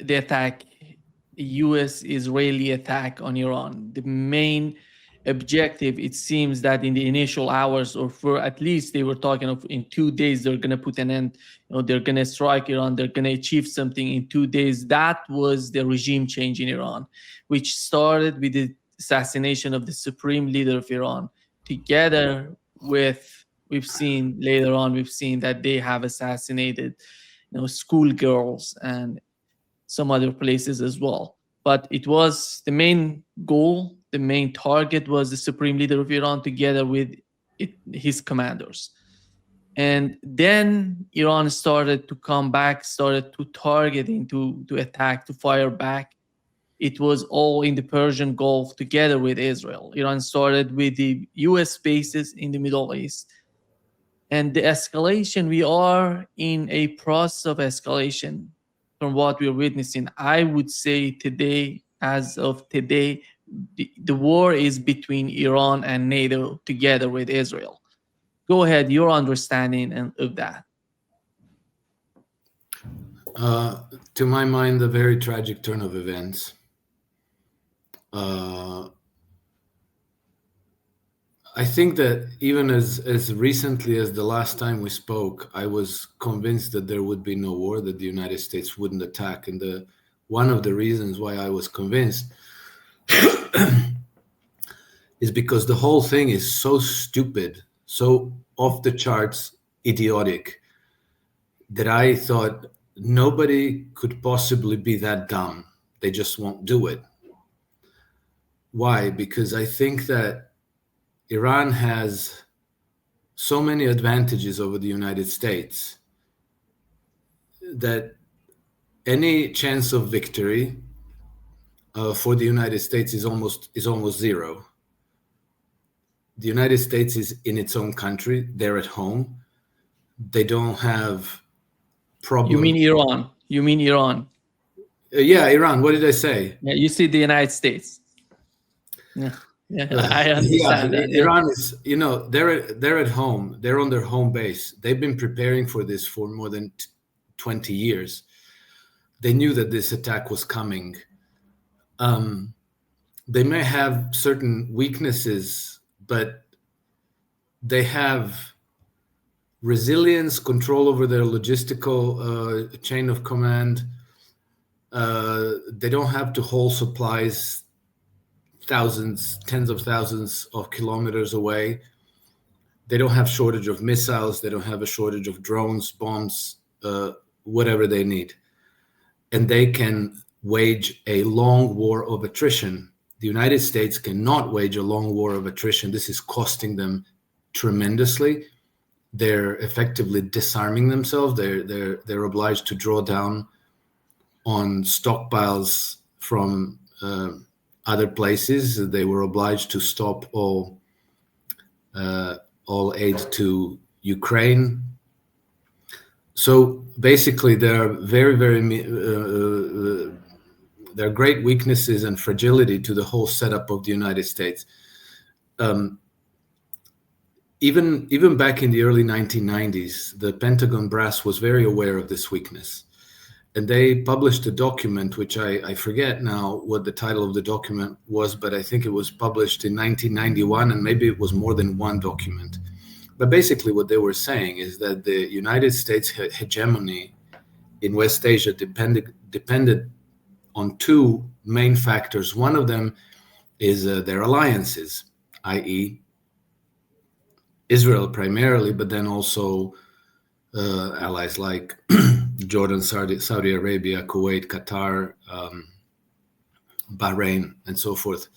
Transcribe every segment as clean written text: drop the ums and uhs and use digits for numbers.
the attack, U.S.-Israeli attack on Iran. The main objective, it seems that in the initial hours, or for at least they were talking of in 2 days, they're going to put an end, they're going to strike Iran, they're going to achieve something in 2 days. That was the regime change in Iran, which started with the assassination of the supreme leader of Iran, together with, we've seen that they have assassinated schoolgirls and some other places as well. But it was the main goal, the main target was the supreme leader of Iran together with his commanders. And then Iran started to come back, started to targeting, to attack, to fire back. It was all in the Persian Gulf together with Israel. Iran started with the US bases in the Middle East. And the escalation, we are in a process of escalation from what we're witnessing. I would say today, as of today, the war is between Iran and NATO together with Israel. Go ahead, your understanding of that. To my mind, a very tragic turn of events. I think that even as recently as the last time we spoke, I was convinced that there would be no war, that the United States wouldn't attack. And one of the reasons why I was convinced is because the whole thing is so stupid, so off the charts, idiotic, that I thought nobody could possibly be that dumb. They just won't do it. Why? Because I think that Iran has so many advantages over the United States that any chance of victory for the United States is almost zero. The United States is in its own country. They're at home. They don't have problems. You mean Iran? You mean Iran? Yeah, Iran. What did I say? Yeah, you see the United States. Yeah. Yeah, I understand that. Iran is, they're at home. They're on their home base. They've been preparing for this for more than 20 years. They knew that this attack was coming. They may have certain weaknesses, but they have resilience, control over their logistical chain of command. They don't have to hold supplies thousands, tens of thousands of kilometers away. They don't have shortage of missiles. They don't have a shortage of drones, bombs, whatever they need. And they can wage a long war of attrition. The United States cannot wage a long war of attrition. This is costing them tremendously. They're effectively disarming themselves. They're obliged to draw down on stockpiles from other places. They were obliged to stop all aid to Ukraine. So basically, there are there are great weaknesses and fragility to the whole setup of the United States. Even back in the early 1990s, the Pentagon brass was very aware of this weakness. And they published a document, which I forget now what the title of the document was, but I think it was published in 1991, and maybe it was more than one document. But basically what they were saying is that the United States hegemony in West Asia depended on two main factors. One of them is their alliances, i.e. Israel primarily, but then also allies like Jordan, Saudi Arabia, Kuwait, Qatar, Bahrain, and so forth,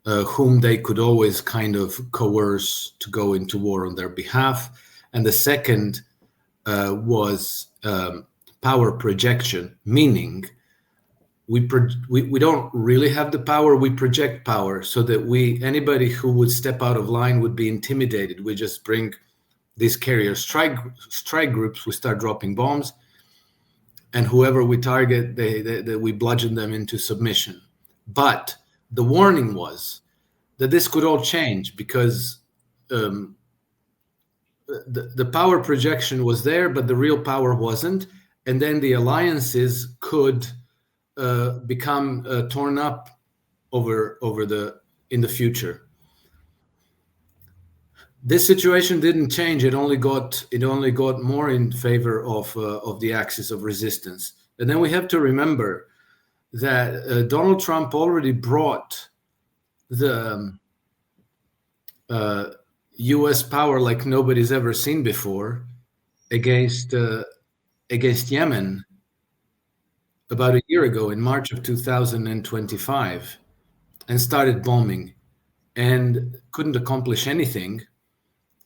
whom they could always kind of coerce to go into war on their behalf. And the second was power projection, meaning we don't really have the power, we project power so that anybody who would step out of line would be intimidated. We just bring these carrier strike groups, we start dropping bombs, and whoever we target, we bludgeon them into submission. But the warning was that this could all change because the power projection was there, but the real power wasn't. And then the alliances could become torn up in the future. This situation didn't change. It only got more in favor of the axis of resistance. And then we have to remember that Donald Trump already brought the U.S. power like nobody's ever seen before against Yemen about a year ago in March of 2025, and started bombing and couldn't accomplish anything.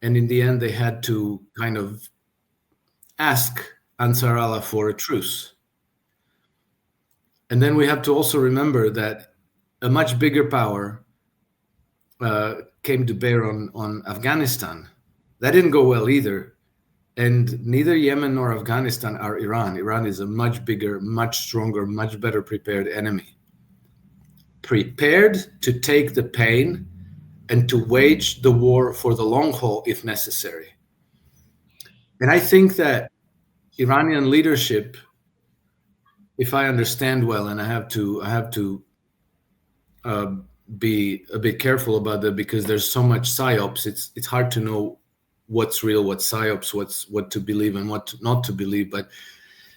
And in the end, they had to kind of ask Ansar Allah for a truce. And then we have to also remember that a much bigger power came to bear on Afghanistan. That didn't go well either. And neither Yemen nor Afghanistan are Iran. Iran is a much bigger, much stronger, much better prepared enemy. Prepared to take the pain and to wage the war for the long haul if necessary. And I think that Iranian leadership, if I understand well, and I have to be a bit careful about that because there's so much psyops. It's hard to know what's real, what's psyops, what to believe and what not to believe. But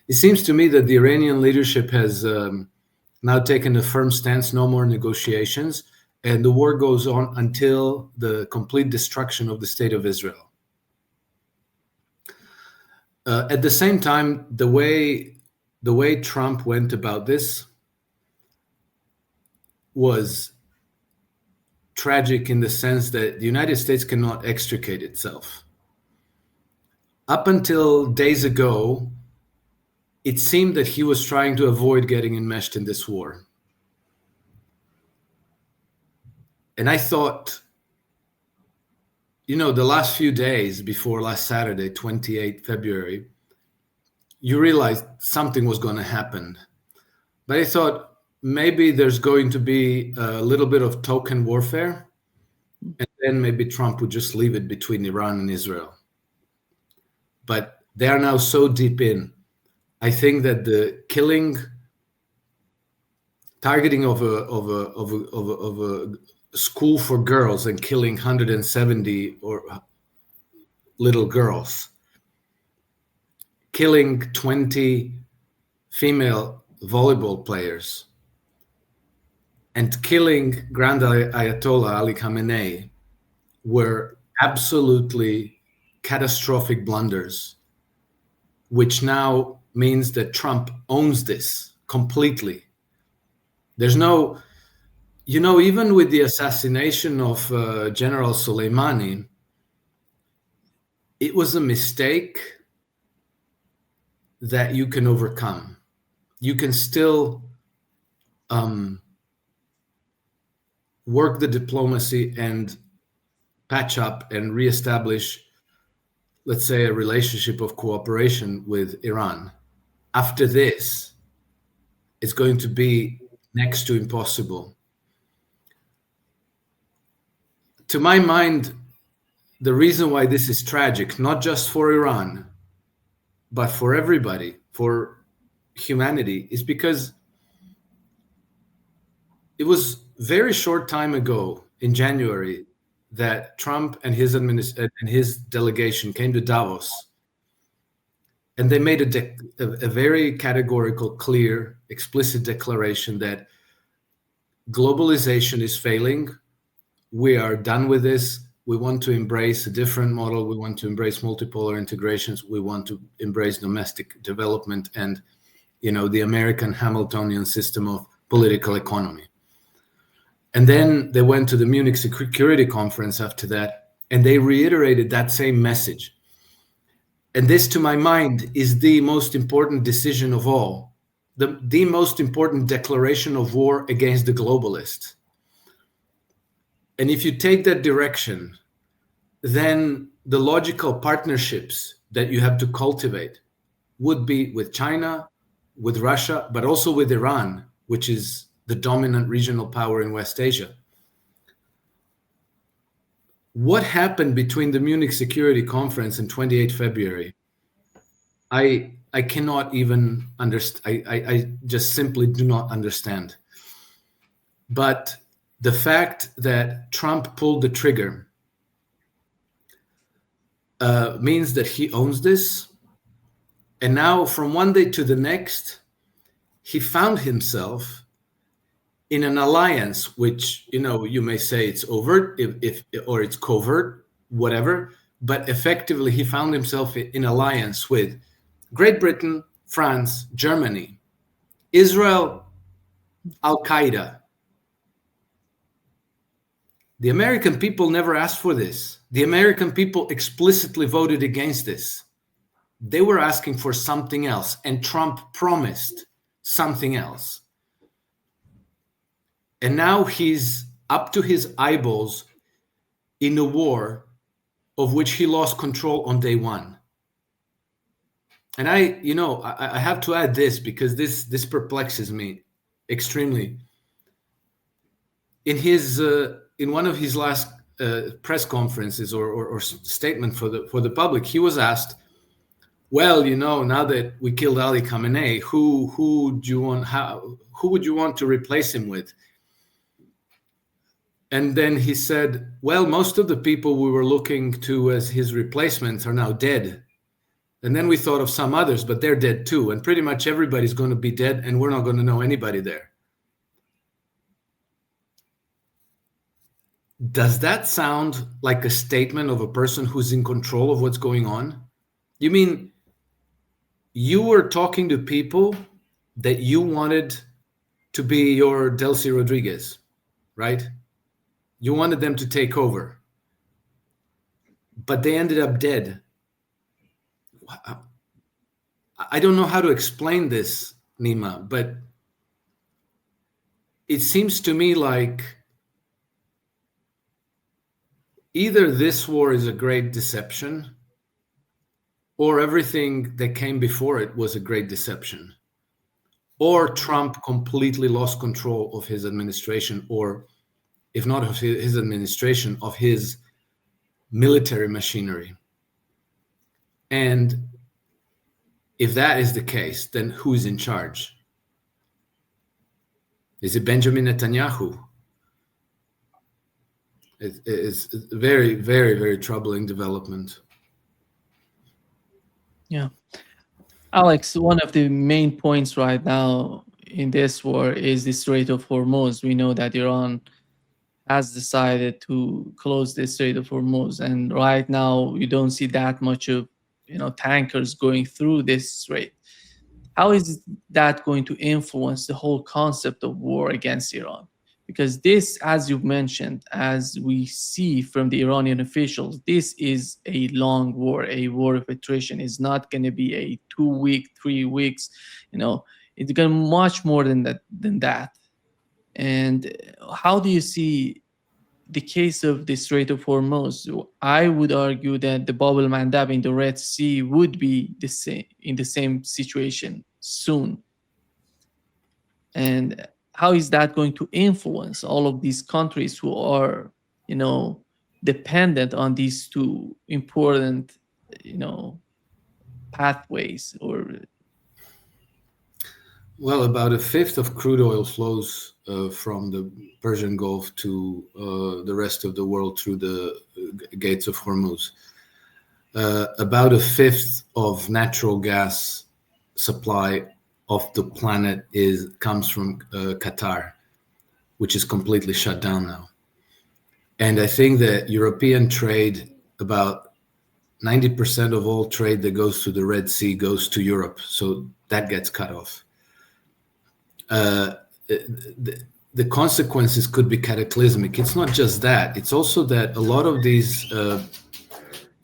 it seems to me that the Iranian leadership has now taken a firm stance: no more negotiations, and the war goes on until the complete destruction of the state of Israel. At the same time, the way Trump went about this was tragic in the sense that the United States cannot extricate itself. Up until days ago, it seemed that he was trying to avoid getting enmeshed in this war. And I thought, the last few days before last Saturday, 28 February, you realized something was going to happen. But I thought maybe there's going to be a little bit of token warfare, and then maybe Trump would just leave it between Iran and Israel. But they are now so deep in. I think that the targeting of a school for girls and killing 170 little girls, killing 20 female volleyball players, and killing Grand Ayatollah Ali Khamenei were absolutely catastrophic blunders, which now means that Trump owns this completely. There's no, even with the assassination of General Soleimani, it was a mistake that you can overcome. You can still work the diplomacy and patch up and reestablish, let's say, a relationship of cooperation with Iran. After this, it's going to be next to impossible. To my mind, the reason why this is tragic, not just for Iran, but for everybody, for humanity, is because it was very short time ago in January that Trump and his delegation came to Davos, and they made a very categorical, clear, explicit declaration that globalization is failing. We are done with this. We want to embrace a different model. We want to embrace multipolar integrations. We want to embrace domestic development and, the American Hamiltonian system of political economy. And then they went to the Munich Security Conference after that, and they reiterated that same message. And this, to my mind, is the most important decision of all, the most important declaration of war against the globalists. And if you take that direction, then the logical partnerships that you have to cultivate would be with China, with Russia, but also with Iran, which is the dominant regional power in West Asia. What happened between the Munich Security Conference and 28 February? I I cannot even understand. I just simply do not understand. But the fact that Trump pulled the trigger means that he owns this. And now, from one day to the next, he found himself in an alliance, which, you may say it's overt, if or it's covert, whatever. But effectively, he found himself in alliance with Great Britain, France, Germany, Israel, Al Qaeda. The American people never asked for this. The American people explicitly voted against this. They were asking for something else, and Trump promised something else. And now he's up to his eyeballs in a war of which he lost control on day one. And I have to add this, because this perplexes me extremely. In one of his last press conferences or statement for the public, he was asked, well, now that we killed Ali Khamenei, who would you want to replace him with? And then he said, well, most of the people we were looking to as his replacements are now dead. And then we thought of some others, but they're dead too. And pretty much everybody's going to be dead, and we're not going to know anybody there. Does that sound like a statement of a person who's in control of what's going on? You mean you were talking to people that you wanted to be your Delcy Rodriguez, right? You wanted them to take over, but they ended up dead. I don't know how to explain this, Nima, but it seems to me like either this war is a great deception, or everything that came before it was a great deception, or Trump completely lost control of his administration, or if not of his administration, of his military machinery. And if that is the case, then who's in charge? Is it Benjamin Netanyahu? It's a very, very, very troubling development. Yeah. Alex, one of the main points right now in this war is the Strait of Hormuz. We know that Iran has decided to close the Strait of Hormuz, and right now you don't see that much of tankers going through this strait. How is that going to influence the whole concept of war against Iran? Because this, as you've mentioned, as we see from the Iranian officials, this is a long war, a war of attrition. It's not going to be a 2-week, 3 weeks. It's going to be much more than that. And how do you see the case of the Strait of Hormuz? I would argue that the Bab el-Mandab in the Red Sea would be in the same situation soon. And how is that going to influence all of these countries who are, dependent on these two important, pathways? Well, about a fifth of crude oil flows from the Persian Gulf to the rest of the world through the gates of Hormuz. About a fifth of natural gas supply of the planet comes from Qatar, which is completely shut down now. And I think that European trade, about 90% of all trade that goes through the Red Sea goes to Europe. So that gets cut off. The consequences could be cataclysmic. It's not just that. It's also that a lot of these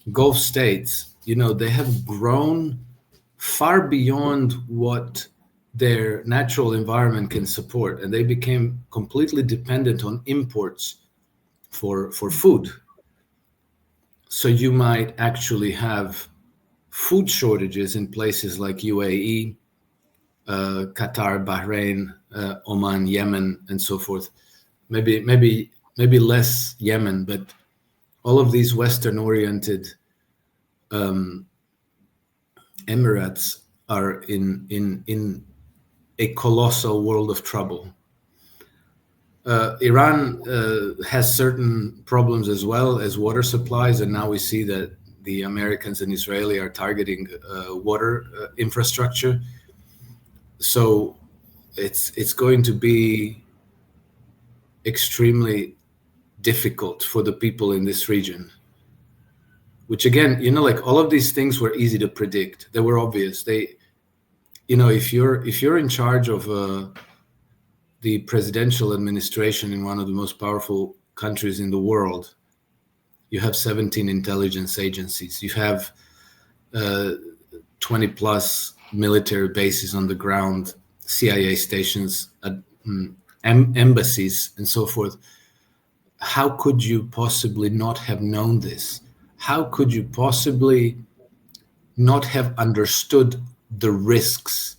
Gulf states, they have grown far beyond what their natural environment can support, and they became completely dependent on imports for food. So you might actually have food shortages in places like UAE, Qatar, Bahrain, Oman, Yemen, and so forth. Maybe less Yemen, but all of these Western-oriented Emirates are in a colossal world of trouble. Iran has certain problems as well as water supplies, and now we see that the Americans and Israeli are targeting water infrastructure. So it's going to be extremely difficult for the people in this region. Which again, like all of these things were easy to predict. They were obvious. If you're in charge of the presidential administration in one of the most powerful countries in the world, you have 17 intelligence agencies. You have 20 plus military bases on the ground, CIA stations, embassies, and so forth. How could you possibly not have known this? How could you possibly not have understood the risks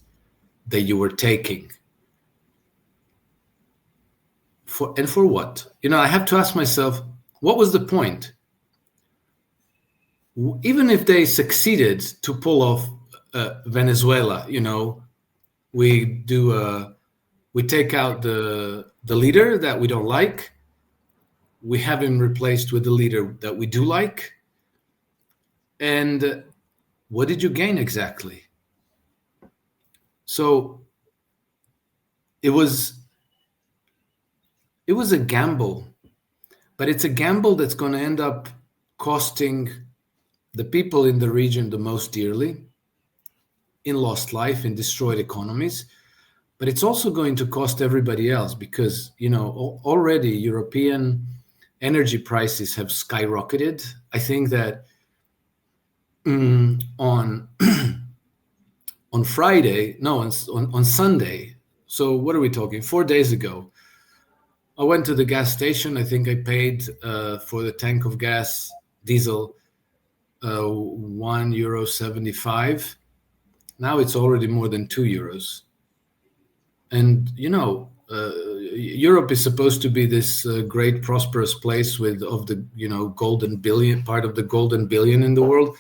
that you were taking? For what? I have to ask myself, what was the point? Even if they succeeded to pull off Venezuela, we take out the leader that we don't like. We have him replaced with the leader that we do like. And what did you gain exactly? So it was a gamble, but it's a gamble that's going to end up costing the people in the region the most dearly, in lost life, in destroyed economies. But it's also going to cost everybody else because, already European energy prices have skyrocketed. I think that on Friday, no, on Sunday, so what are we talking, 4 days ago, I went to the gas station. I think I paid for the tank of gas, diesel, €1.75. Now it's already more than €2. And Europe is supposed to be this great prosperous place of the golden billion, part of the golden billion in the world,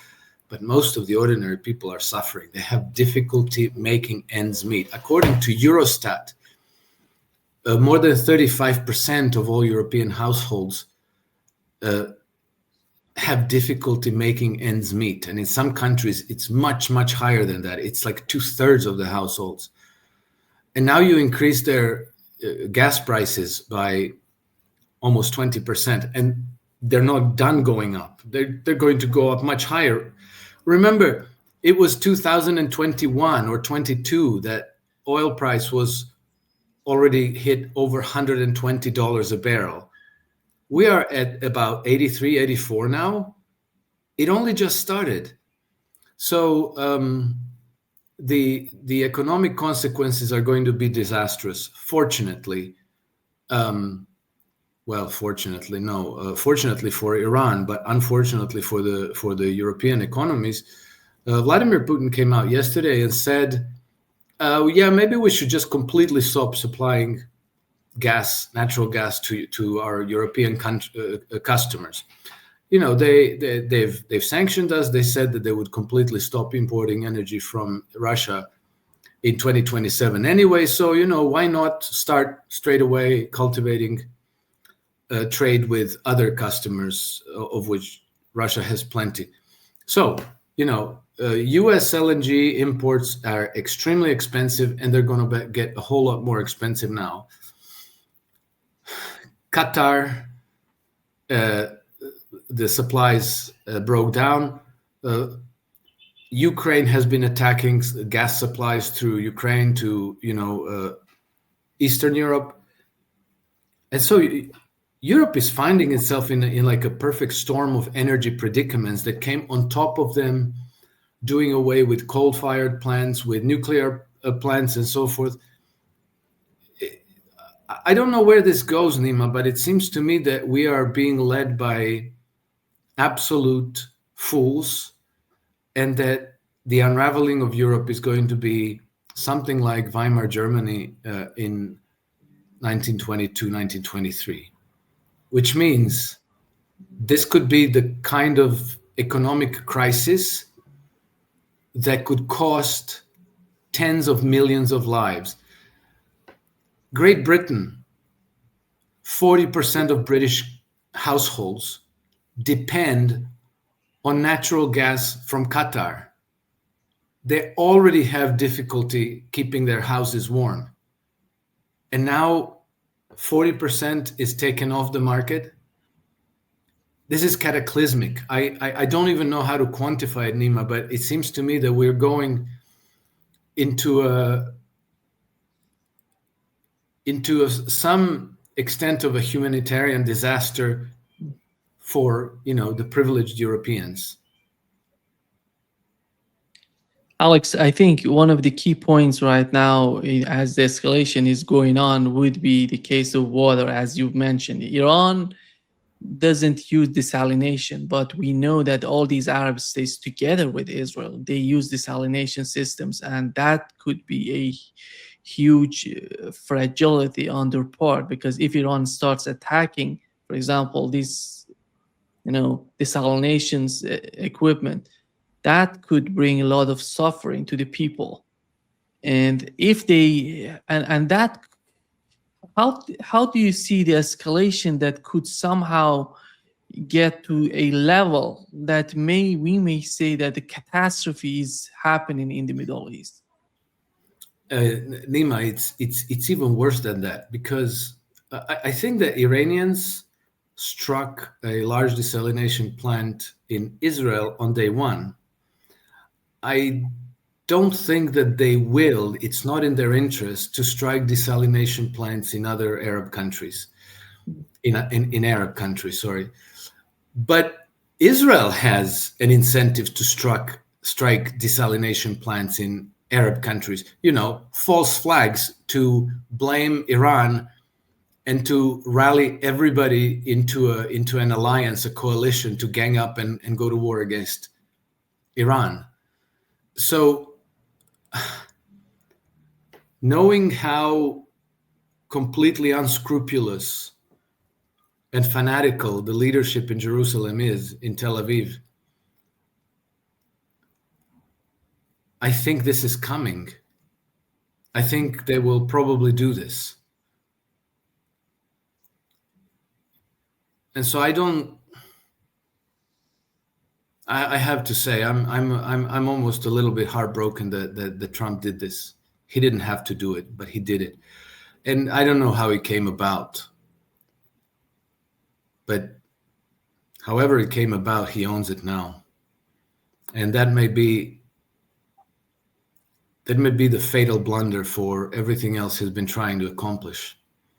but most of the ordinary people are suffering. They have difficulty making ends meet. According to Eurostat, more than 35% of all European households have difficulty making ends meet. And in some countries, it's much, much higher than that. It's like 2/3 of the households. And now you increase their gas prices by almost 20%, and they're not done going up. They're going to go up much higher. Remember, it was 2021 or 22 that oil price was already hit over $120 a barrel. We are at about 83, 84 now. It only just started. So the economic consequences are going to be disastrous. Fortunately, fortunately for Iran, but unfortunately for the European economies, Vladimir Putin came out yesterday and said, maybe we should just completely stop supplying natural gas to our European customers. They've sanctioned us. They said that they would completely stop importing energy from Russia in 2027 anyway. So, why not start straight away cultivating trade with other customers, of which Russia has plenty. So, US LNG imports are extremely expensive, and they're going to get a whole lot more expensive now. Qatar, the supplies broke down. Ukraine has been attacking gas supplies through Ukraine to, Eastern Europe. And so Europe is finding itself in like a perfect storm of energy predicaments that came on top of them, doing away with coal-fired plants, with nuclear plants, and so forth. I don't know where this goes, Nima, but it seems to me that we are being led by absolute fools, and that the unraveling of Europe is going to be something like Weimar Germany in 1922, 1923. Which means this could be the kind of economic crisis that could cost tens of millions of lives. Great Britain, 40% of British households depend on natural gas from Qatar. They already have difficulty keeping their houses warm. And now 40% is taken off the market. This is cataclysmic. I don't even know how to quantify it, Nima, but it seems to me that we're going into some extent of a humanitarian disaster for the privileged Europeans. Alex, I think one of the key points right now, as the escalation is going on, would be the case of water, as you've mentioned. Iran doesn't use desalination, but we know that all these Arab states, together with Israel, they use desalination systems, and that could be a huge fragility on their part, because if Iran starts attacking, for example, these desalination equipment, that could bring a lot of suffering to the people. And if they and that, how do you see the escalation that could somehow get to a level that we may say that the catastrophe is happening in the Middle East? Nima, it's even worse than that, because I think the Iranians struck a large desalination plant in Israel on day one. I don't think that they will. It's not in their interest to strike desalination plants in other Arab countries, in Arab countries, sorry. But Israel has an incentive to strike desalination plants in Arab countries. False flags to blame Iran and to rally everybody into an alliance, a coalition, to gang up and go to war against Iran. So, knowing how completely unscrupulous and fanatical the leadership in Jerusalem is, in Tel Aviv, I think this is coming. I think they will probably do this. And so I have to say, I'm almost a little bit heartbroken that Trump did this. He didn't have to do it, but he did it. And I don't know how it came about. But however it came about, he owns it now. And that may be the fatal blunder for everything else he's been trying to accomplish.